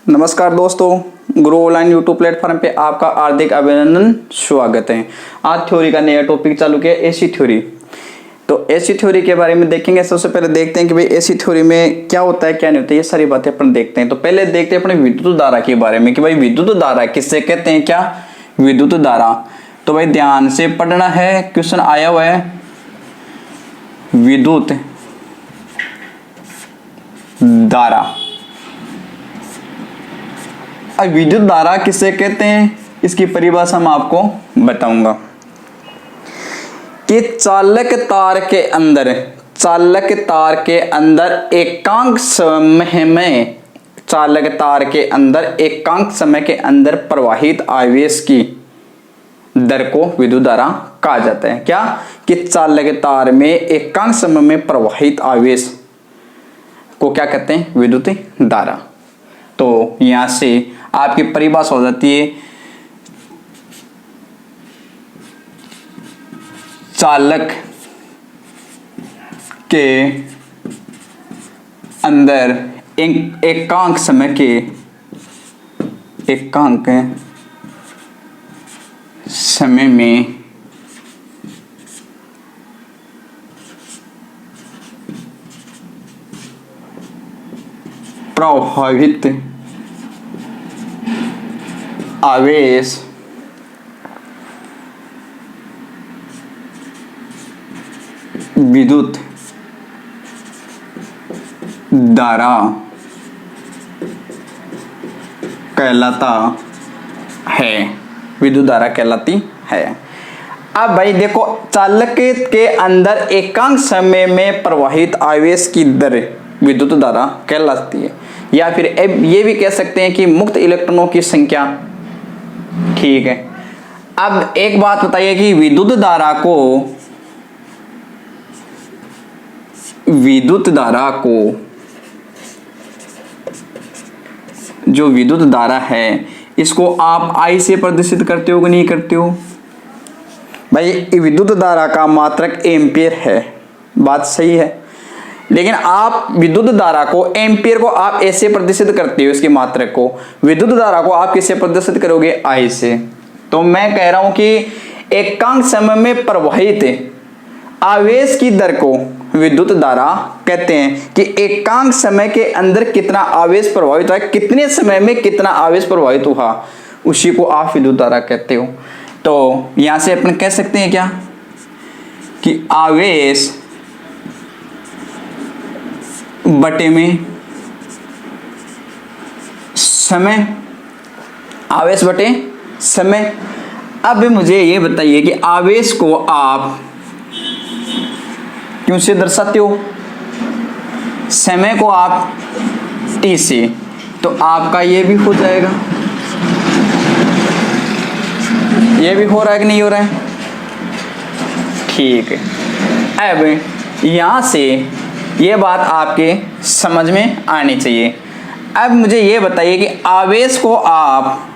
नमस्कार दोस्तों, गुरु online YouTube platform पे आपका हार्दिक अभिनंदन, स्वागत है। आज थ्योरी का नया टॉपिक चालू किया, एसी थ्योरी। तो एसी थ्योरी के बारे में देखेंगे। सबसे पहले देखते हैं कि भाई एसी थ्योरी में क्या होता है, क्या नहीं होता है, ये सारी बातें अपन देखते हैं। तो पहले देखते हैं अपने विद्युत धारा के बारे में कि भाई विद्युत धारा किससे कहते हैं, क्या विद्युत धारा। तो भाई ध्यान से पढ़ना है, क्वेश्चन आया हुआ है विद्युत धारा। अब विद्युत धारा किसे कहते हैं, इसकी परिभाषा मैं आपको बताऊंगा कि चालक तार के अंदर एकांक समय के अंदर प्रवाहित आवेश की दर को विद्युत धारा कहा जाता है। क्या कि चालक तार में एकांक समय में प्रवाहित आवेश को क्या कहते हैं, विद्युत धारा। तो यहां से आपकी परिभाषा हो जाती है चालक के अंदर एकांक समय में प्रवाहित आवेश विद्युत धारा कहलाता है, विद्युत धारा कहलाती है। अब भाई देखो, चालक के अंदर एकांक समय में प्रवाहित आवेश की दर विद्युत धारा कहलाती है, या फिर ये भी कह सकते हैं कि मुक्त इलेक्ट्रॉनों की संख्या। ठीक है। अब एक बात बताइए कि विद्युत धारा है, इसको आप आई से प्रदर्शित करते हो कि नहीं करते हो। भाई विद्युत धारा का मात्रक एम्पियर है, बात सही है, लेकिन आप विद्युत धारा को, एम्पियर को आप ऐसे प्रदर्शित करते हो, इसकी मात्रक को। विद्युत धारा को आप किससे प्रदर्शित करोगे, आई से। तो मैं कह रहा हूं कि एकांक समय में प्रवाहित आवेश की दर को विद्युत धारा कहते हैं कि एकांक समय के अंदर कितना आवेश प्रवाहित हुआ है, कितने समय में कितना आवेश प्रवाहित हुआ, उसी को आप विद्युत धारा कहते हो। तो यहां से अपन कह सकते हैं क्या कि आवेश बटे में समय, आवेश बटे समय। अब मुझे ये बताइए कि आवेश को आप क्यों से दर्शाते हो, समय को आप टी से, तो आपका ये भी हो जाएगा। ये भी हो रहा है कि नहीं हो रहा है, ठीक है। अब यहां से ये बात आपके समझ में आनी चाहिए। अब मुझे ये बताइए कि आवेश को आप,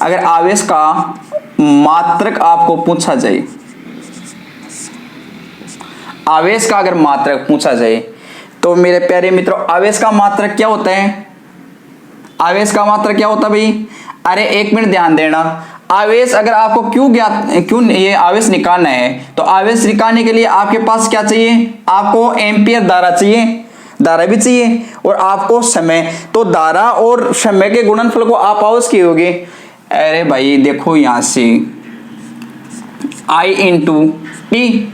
अगर आवेश का मात्रक आपको पूछा जाए, आवेश का अगर मात्रक पूछा जाए, तो मेरे प्यारे मित्रों, आवेश का मात्रक क्या होता है, आवेश का मात्रक क्या होता है भाई। अरे एक मिनट ध्यान देना। आवेश अगर आपको क्यों ये आवेश निकालना है, तो आवेश निकालने के लिए आपके पास क्या चाहिए, आपको एम्पियर धारा चाहिए, धारा भी चाहिए, और आपको समय। तो धारा और समय के गुणनफल को आप आवेश कियोगे। अरे भाई देखो, यहां से I इंटू टी,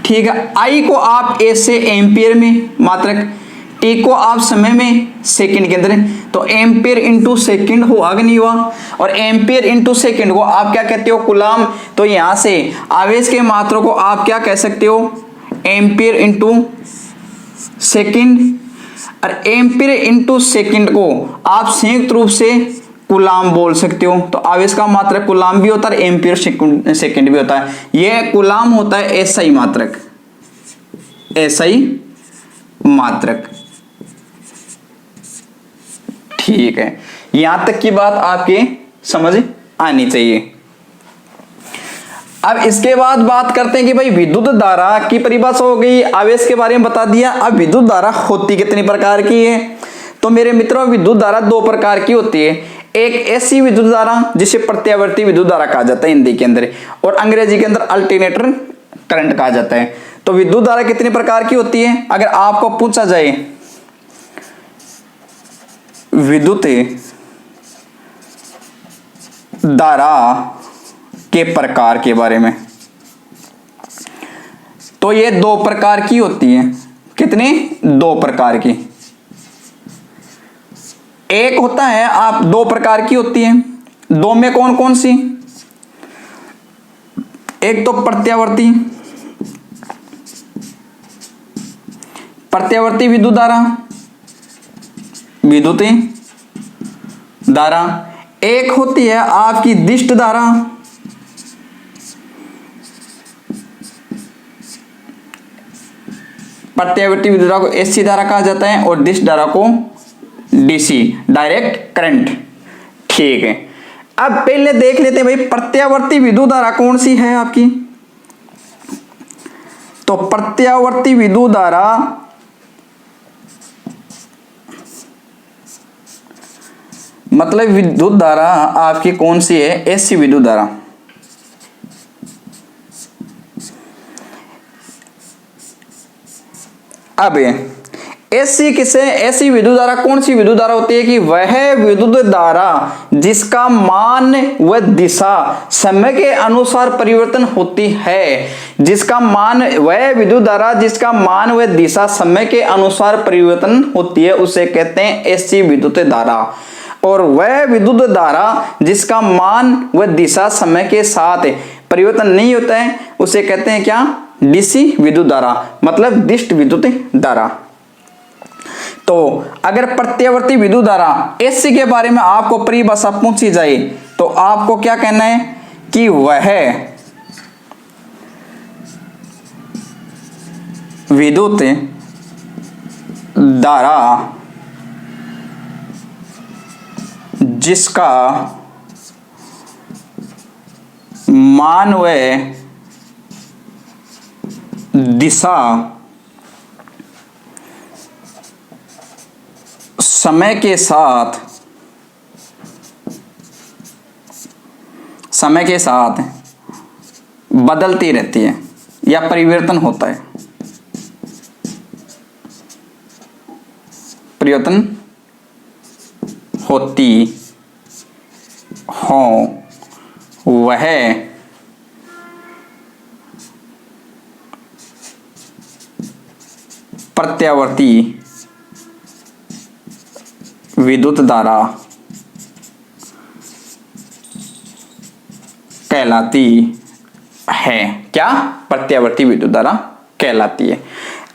ठीक है। I को आप ऐसे एम्पियर में मात्रक, टी को आप समय में सेकंड के अंदर, तो एम्पियर इंटू सेकंड हुआ कि नहीं हुआ। और एम्पियर इंटू सेकंड को आप क्या कहते हो, कूलाम। तो यहां से आवेश के मात्रा को आप क्या कह सकते हो, एम्पियर इंटू सेकंड। और एम्पियर इंटू सेकंड को आप संयुक्त रूप से कूलाम बोल सकते हो। तो आवेश का मात्रक कूलाम भी होता है, एम्पियर सेकंड भी होता है। यह कूलाम होता है एसआई मात्रक, एसआई मात्रक। ठीक है, यहां तक की बात आपके समझ आनी चाहिए। अब इसके बाद बात करते हैं कि भाई विद्युत धारा की परिभाषा हो गई, आवेश के बारे में बता दिया। अब विद्युत धारा होती कितनी प्रकार की है, तो मेरे मित्रों विद्युत धारा दो प्रकार की होती है, एक ऐसी विद्युत धारा जिसे प्रत्यावर्ती विद्युत धारा कहा जाता है हिंदी के अंदर, और अंग्रेजी के अंदर अल्टरनेटर करंट कहा जाता है। तो विद्युत धारा कितने प्रकार की होती है? अगर आपको पूछा जाए विद्युत धारा के प्रकार के बारे में, तो ये दो प्रकार की होती है। कितनी? दो प्रकार की। एक होता है आप दो प्रकार की होती है, दो में कौन कौन सी? एक तो प्रत्यावर्ती विद्युत धारा, विद्युत धारा। एक होती है आपकी दिष्ट धारा, प्रत्यावर्ती विद्युत धारा को एसी धारा कहा जाता है और दिष्ट धारा को डीसी, डायरेक्ट करंट। ठीक है, अब पहले देख लेते हैं भाई प्रत्यावर्ती विद्युत धारा कौन सी है आपकी। तो प्रत्यावर्ती विद्युत धारा मतलब विद्युत धारा आपकी कौन सी है? एसी विद्युत धारा। अब ऐसी किसे, ऐसी विद्युत धारा कौन सी विद्युत धारा होती है कि वह विद्युत धारा जिसका मान व दिशा समय के अनुसार परिवर्तन होती है, जिसका मान, वह विद्युत धारा जिसका मान व दिशा समय के अनुसार परिवर्तन होती है उसे कहते हैं ऐसी विद्युत धारा। और वह विद्युत धारा जिसका मान व दिशा समय के साथ परिवर्तन नहीं होता है उसे कहते हैं क्या? डीसी विद्युत धारा, मतलब दिष्ट विद्युत धारा। तो अगर प्रत्यावर्ती विद्युत धारा एसी के बारे में आपको परिभाषा पूछी जाए तो आपको क्या कहना है कि वह विद्युत धारा जिसका मान व दिशा समय के साथ बदलती रहती है या परिवर्तन होता है, परिवर्तन होती हो, वह प्रत्यावर्ती विद्युत धारा कहलाती है। क्या? प्रत्यावर्ती विद्युत धारा कहलाती है।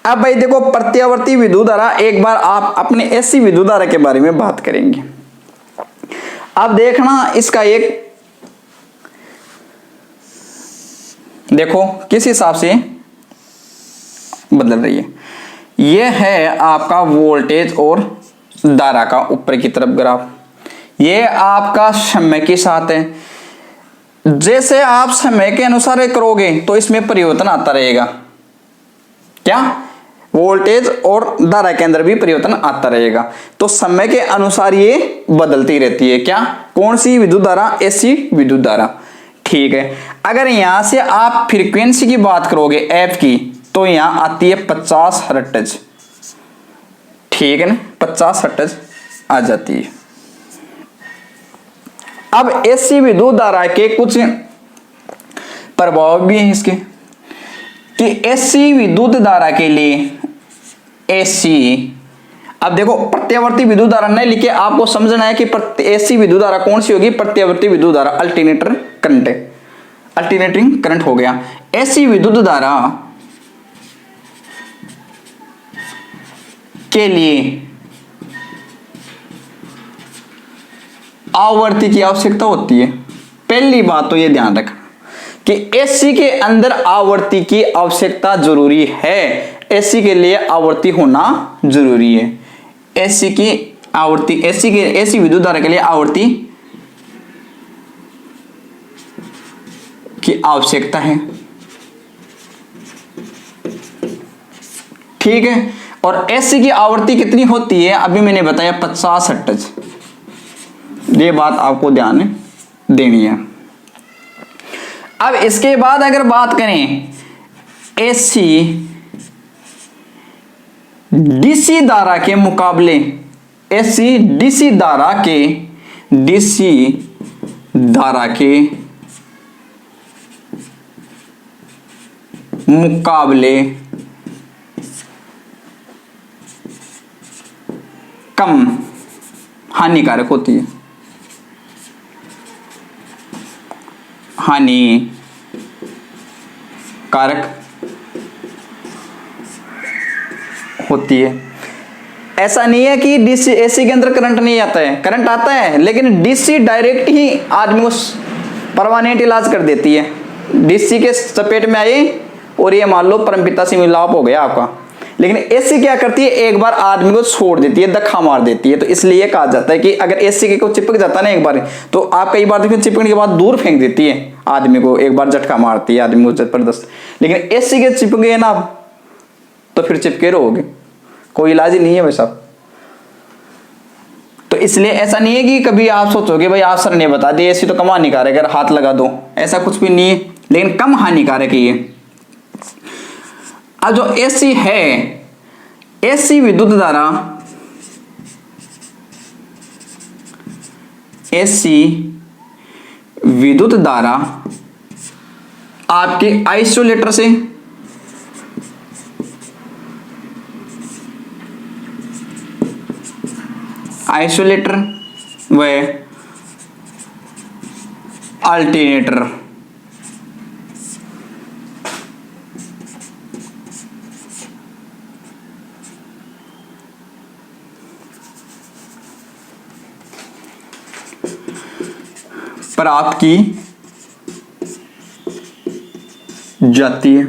अब भाई देखो प्रत्यावर्ती विद्युत धारा, एक बार आप अपने एसी विद्युत धारा के बारे में बात करेंगे। अब देखना इसका एक, देखो किस हिसाब से बदल रही है। यह है आपका वोल्टेज और धारा का ऊपर की तरफ ग्राफ, यह आपका समय के साथ है। जैसे आप समय के अनुसार करोगे तो इसमें परिवर्तन आता रहेगा। क्या? वोल्टेज और धारा के अंदर भी परिवर्तन आता रहेगा। तो समय के अनुसार ये बदलती रहती है। क्या? कौन सी विद्युत धारा? एसी विद्युत धारा। ठीक है, अगर यहां से आप फ्रीक्वेंसी की बात करोगे एफ की, तो यहां आती है 50 हर्ट्ज। ठीक है ना, 50 हर्ट्ज आ जाती है। अब एसी विद्युत धारा के कुछ प्रभाव भी हैं इसके, कि एसी विद्युत धारा के लिए एसी, अब देखो प्रत्यावर्ती विद्युत धारा नहीं लिखे, आपको समझना है कि एसी विद्युत धारा कौन सी होगी? प्रत्यावर्ती विद्युत धारा, अल्टरनेटर करंट, अल्टरनेटिंग करंट हो गया। एसी विद्युत धारा के लिए आवर्ती की आवश्यकता होती है। पहली बात तो ये ध्यान रखना कि एसी के अंदर आवर्ती की आवश्यकता जरूरी है। एसी के लिए आवर्ती होना जरूरी है। एसी की आवर्ती, एसी विद्युत धारा के लिए आवर्ती की आवश्यकता है। ठीक है, और एसी की आवृत्ति कितनी होती है, अभी मैंने बताया 50 हर्ट्ज। ये बात आपको ध्यान देनी है। अब इसके बाद अगर बात करें एसी डीसी धारा के मुकाबले, एसी डीसी धारा के मुकाबले कम हानिकारक होती है, हानिकारक होती है। ऐसा नहीं है कि डीसी एसी के अंदर करंट नहीं आता है, करंट आता है, लेकिन डीसी डायरेक्ट ही आदमी को परमानेंट इलाज कर देती है। डीसी के चपेट में आए और ये मान लो परमपिता से मिलाप हो गया आपका, लेकिन एसी क्या करती है, एक बार आदमी को छोड़ देती है, धक्का मार देती है। तो इसलिए कहा जाता है कि अगर एसी के को चिपक जाता है ना एक बार, तो आप कई बार देखिए चिपकने के बाद दूर फेंक देती है आदमी को, एक बार झटका मारती है आदमी को जबरदस्त। लेकिन एसी के चिपक गए ना आप, तो फिर चिपके रहोगे, कोई इलाज ही नहीं है भाई साहब। तो इसलिए ऐसा नहीं है कि कभी आप सोचोगे भाई आप सर ने बता दिया एसी तो कम हानिकारक है, हाथ लगा दो, ऐसा कुछ भी नहीं है, लेकिन कम हानिकारक है ये। अब जो एसी है, एसी विद्युत धारा, एसी विद्युत धारा आपके आइसोलेटर से व अल्टरनेटर प्राप्त की जाती है।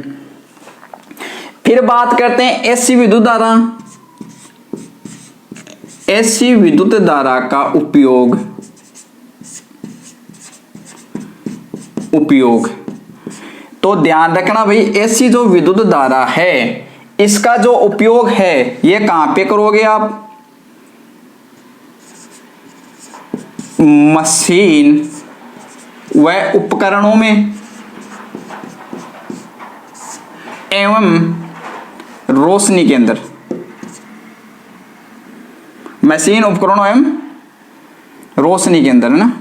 फिर बात करते हैं एसी विद्युत धारा। एसी विद्युत धारा का उपयोग तो ध्यान रखना भाई, एसी जो विद्युत धारा है इसका जो उपयोग है ये कहां पे करोगे आप, मशीन व उपकरणों में एवं रोशनी के अंदर, मशीन उपकरणों एवं रोशनी के अंदर है ना।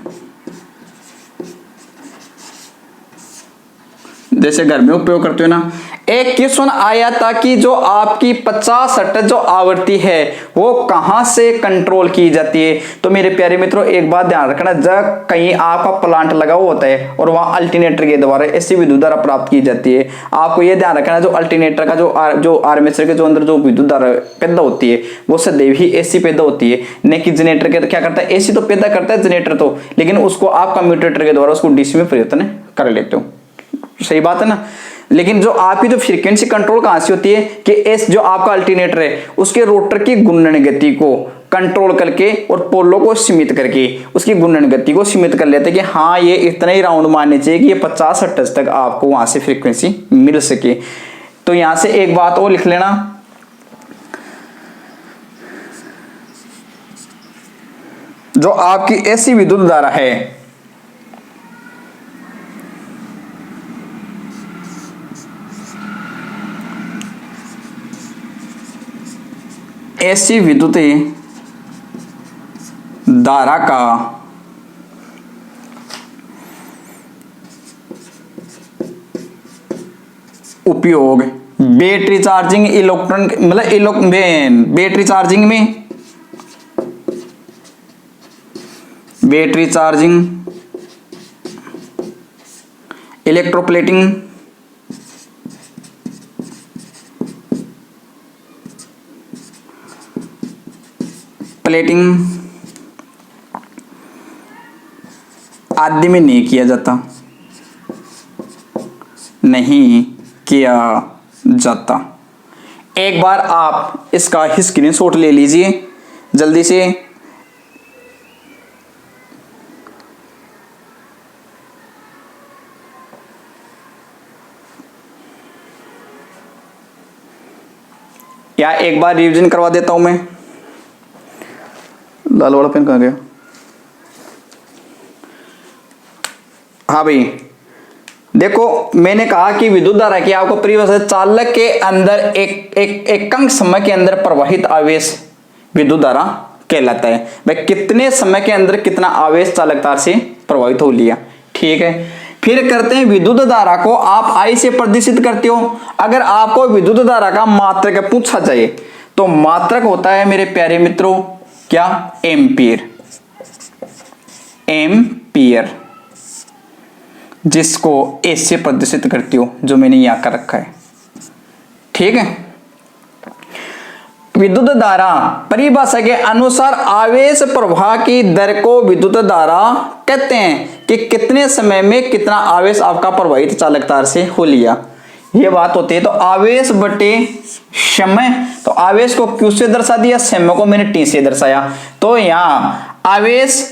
जैसे घर में उपयोग करते हो ना। एक क्वेश्चन आया था कि जो आपकी 50 हर्ट्ज जो आवृत्ति है वो कहां से कंट्रोल की जाती है। तो मेरे प्यारे मित्रों एक बात ध्यान रखना, जब कहीं आपका प्लांट लगा हुआ होता है और वहां अल्टरनेटर के द्वारा एसी विद्युत धारा प्राप्त की जाती है, आपको यह ध्यान रखना जो अल्टरनेटर का जो आर्मेचर के जो अंदर जो विद्युत धारा पैदा होती है वो सदैव ही एसी पैदा होती है, न कि जनरेटर के। क्या करता है, एसी तो पैदा करता है जनरेटर तो, लेकिन उसको आप कम्यूटेटर के द्वारा उसको डीसी में परिवर्तन कर लेते हो, सही बात है ना। लेकिन जो आपकी जो फ्रीक्वेंसी कंट्रोल कहां से होती है कि एस जो आपका अल्टरनेटर है उसके रोटर की घूर्णन गति को कंट्रोल करके और पोलों को सीमित करके उसकी घूर्णन गति को सीमित कर लेते हैं कि हाँ ये इतना ही राउंड मानने चाहिए कि ये 50 हर्ट्ज तक आपको वहां से फ्रीक्वेंसी मिल सके। तो यहां से एक बात और लिख लेना, जो आपकी एसी विद्युत धारा है एसी विद्युत धारा का उपयोग बैटरी चार्जिंग इलेक्ट्रॉन मतलब बैटरी चार्जिंग में, बैटरी चार्जिंग, इलेक्ट्रोप्लेटिंग, प्लेटिंग आदि में नहीं किया जाता, नहीं किया जाता। एक बार आप इसका स्क्रीनशॉट ले लीजिए जल्दी से। या एक बार रिवीजन करवा देता हूं मैं। लाल वाला पेन कहाँ गया? हाँ भाई देखो, मैंने कहा कि विद्युत धारा की आपको परिभाषा, चालक के अंदर एक अंक समय के अंदर प्रवाहित आवेश विद्युत धारा कहलाता है। भाई कितने समय के अंदर कितना आवेश चालक तार से प्रवाहित हो लिया, ठीक है। फिर करते हैं विद्युत धारा को आप आई से प्रदर्शित करते हो। अगर आपको विद्युत धारा का मात्रक पूछा जाए तो मात्रक होता है मेरे प्यारे मित्रों क्या? एम्पियर। एम्पियर जिसको ए से प्रदर्शित करती हो, जो मैंने यहां कर रखा है, ठीक है। विद्युत धारा परिभाषा के अनुसार आवेश प्रवाह की दर को विद्युत धारा कहते हैं कि कितने समय में कितना आवेश आपका प्रवाहित चालक तार से हो लिया, ये बात होती है। तो आवेश बटे समय, तो आवेश को क्यू से दर्शा दिया, समय को मैंने टी से दर्शाया, तो यहाँ आवेश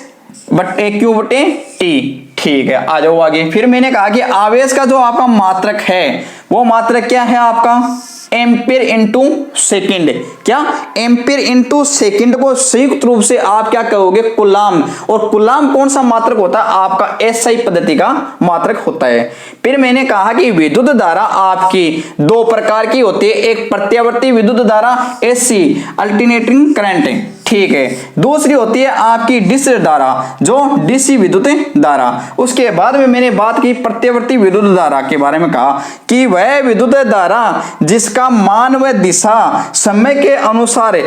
बटे क्यू बटे टी, ठीक है। आ जाओ आगे। फिर मैंने कहा कि आवेश का जो आपका मात्रक है वो मात्रक क्या है आपका? Ampere into second. क्या? एम्पियर इंटू सेकेंड को संयुक्त रूप से आप क्या कहोगे? कूलाम। और कूलाम कौन सा मात्रक होता है? आपका एसआई पद्धति का मात्रक होता है। फिर मैंने कहा कि विद्युत धारा आपकी दो प्रकार की होती है, एक प्रत्यावर्ती विद्युत धारा एसी अल्टरनेटिंग करंट, ठीक है। दूसरी होती है आपकी डीसी धारा, जो डीसी विद्युत धारा। उसके बाद में मैंने बात की प्रत्यावर्ती विद्युत धारा के बारे में, कहा कि वह विद्युत धारा जिसका मान व दिशा समय के अनुसार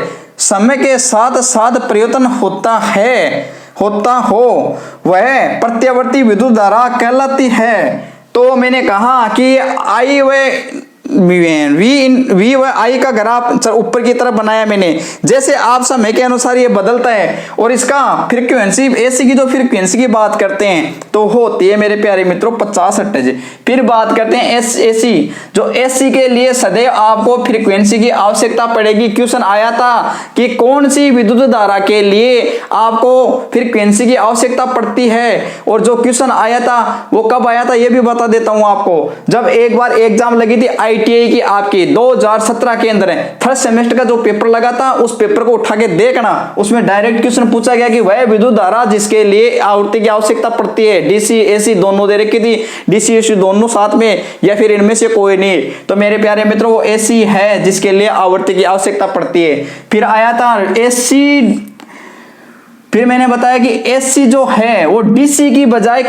समय के साथ साथ परिवर्तन होता हो वह प्रत्यावर्ती विद्युत धारा कहलाती है। तो मैंने कहा कि आई व वी व आई का ग्राफ ऊपर की तरफ बनाया मैंने। जैसे आप समय के अनुसार ये बदलता है और इसका फ्रीक्वेंसी एसी की जो फ्रीक्वेंसी की बात करते हैं तो होती है मेरे प्यारे मित्रों 50 हर्ट्ज। फिर बात करते हैं एसी, जो एसी के लिए सदैव आपको फ्रीक्वेंसी की आवश्यकता पड़ेगी। क्वेश्चन आया था कि कौन सी विद्युत धारा के लिए आपको फ्रीक्वेंसी की आवश्यकता पड़ती है, और जो क्वेश्चन आया था वो कब आया था ये भी बता देता हूं आपको। जब एक बार एग्जाम लगी थी आईटीआई की आपकी 2017 के अंदर फर्स्ट सेमेस्टर का जो पेपर लगा था, उस पेपर को उठा के देखना, उसमें डायरेक्ट क्वेश्चन पूछा गया कि वह विद्युत धारा जिसके लिए आवृत्ति की आवश्यकता पड़ती है, डीसी एसी दोनों दे रखी थी, डीसी एसी दोनों साथ में या फिर इनमें से कोई नहीं। तो मेरे प्यारे मित्रों वो एसी है जिसके लिए आवृत्ति की आवश्यकता पड़ती है। फिर आया था एसी, फिर मैंने बताया कि एसी जो है वो डीसी की बजाय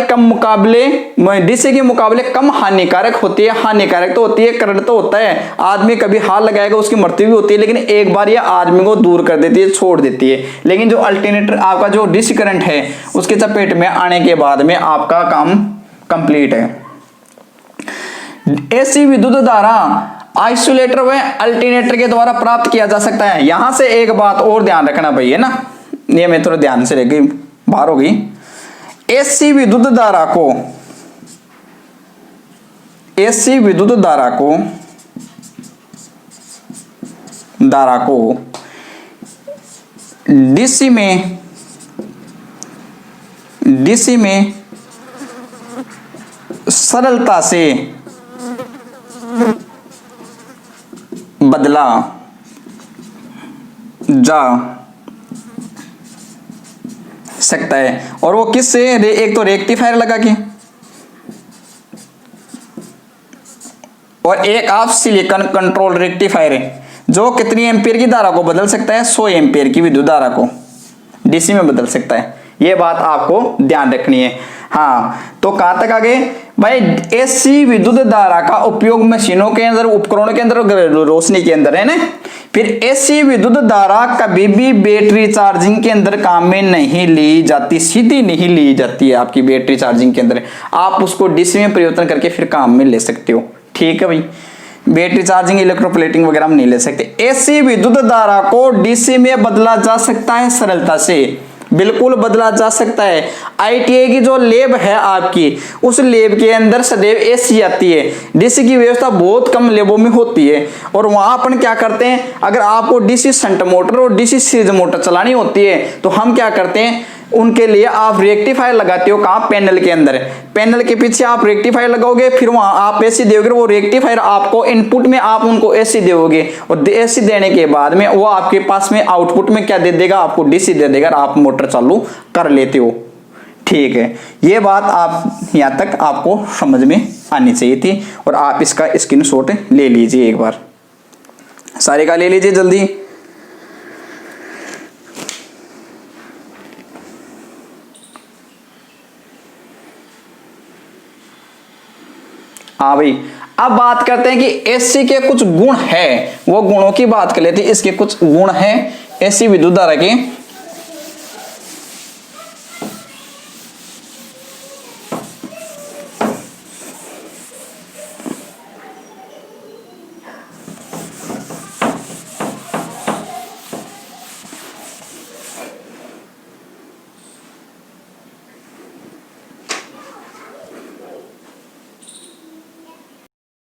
डीसी के मुकाबले कम हानिकारक होती है। हानिकारक तो होती है, करंट तो होता है, आदमी कभी हाथ लगाएगा उसकी मृत्यु भी होती है, लेकिन एक बार ये आदमी को दूर कर देती है, छोड़ देती है। लेकिन जो अल्टरनेटर आपका जो डीसी करंट है उसके चपेट में आने के बाद में आपका काम कंप्लीट है। एसी विद्युत धारा आइसोलेटर व अल्टरनेटर के द्वारा प्राप्त किया जा सकता है। यहां से एक बात और ध्यान रखना भाई, है ना, ये मैं थोड़ा ध्यान से रह गई, बाहर हो गई। एसी विद्युत धारा को डीसी में सरलता से बदला जा सकता है। और वो किससे? एक तो रेक्टिफायर लगा के, और एक आप सिलिकॉन कंट्रोल रेक्टिफायर है जो कितनी एम्पियर की धारा को बदल सकता है? 100 एम्पियर की विद्युत धारा को डीसी में बदल सकता है। ये बात आपको ध्यान रखनी है। हाँ, तो कहां तक आगे भाई? एसी विद्युत धारा का उपयोग मशीनों के अंदर, उपकरणों के अंदर, रोशनी के अंदर, है ना। फिर एसी विद्युत धारा कभी भी बैटरी चार्जिंग के अंदर काम में नहीं ली जाती, सीधी नहीं ली जाती है आपकी बैटरी चार्जिंग के अंदर। आप उसको डीसी में परिवर्तन करके फिर काम में ले सकते हो, ठीक है भाई। बैटरी चार्जिंग, इलेक्ट्रोप्लेटिंग वगैरह हम नहीं ले सकते। एसी विद्युत धारा को डीसी में बदला जा सकता है सरलता से, बिल्कुल बदला जा सकता है। आईटीआई की जो लैब है आपकी, उस लैब के अंदर सदैव एसी आती है। डीसी की व्यवस्था बहुत कम लैबों में होती है, और वहां अपन क्या करते हैं, अगर आपको डीसी शंट मोटर और डीसी सीरीज मोटर चलानी होती है तो हम क्या करते हैं, उनके लिए आप रेक्टिफायर लगाते हो कहाँ, पैनल के अंदर। पैनल के पीछे आप रेक्टिफायर लगाओगे, फिर वहां आप एसी दोगे, वो रेक्टिफायर आपको इनपुट में आप उनको एसी दोगे, और एसी देने के बाद में वो आपके पास में आउटपुट में क्या दे देगा, आपको डीसी दे देगा, आप मोटर चालू कर लेते हो। ठीक है, ये बात आप यहां तक आपको समझ में आनी चाहिए थी, और आप इसका स्क्रीनशॉट ले लीजिए, एक बार सारे का ले लीजिए जल्दी। हाँ भाई, अब बात करते हैं कि एसी के कुछ गुण है, वो गुणों की बात कर लेते हैं। इसके कुछ गुण हैं एसी विद्युत धारा के।